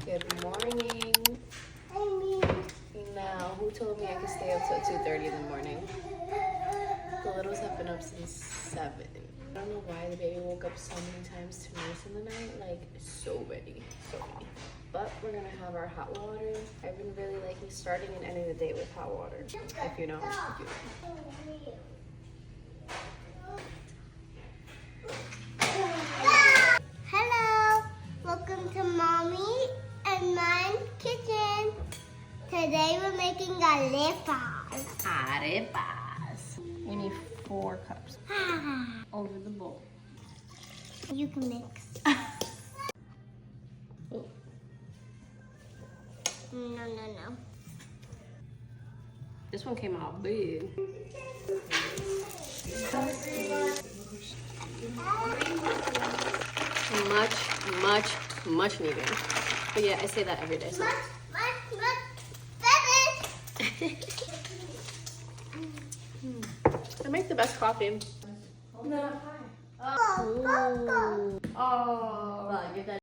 Good morning. Now, who told me I could stay up till 2:30 in the morning? The littles have been up since 7. I don't know why the baby woke up so many times to nurse in the night, like so many. But we're gonna have our hot water. I've been really liking starting and ending the day with hot water. If you know, Hello, welcome to Mommy and Mine's kitchen. Today we're making arepas. Arepas. We need 4 cups over the bowl. You can mix. Oh. No. This one came out big. Much needed. But yeah, I say that every day. So. Much I make the best coffee. No. Oh.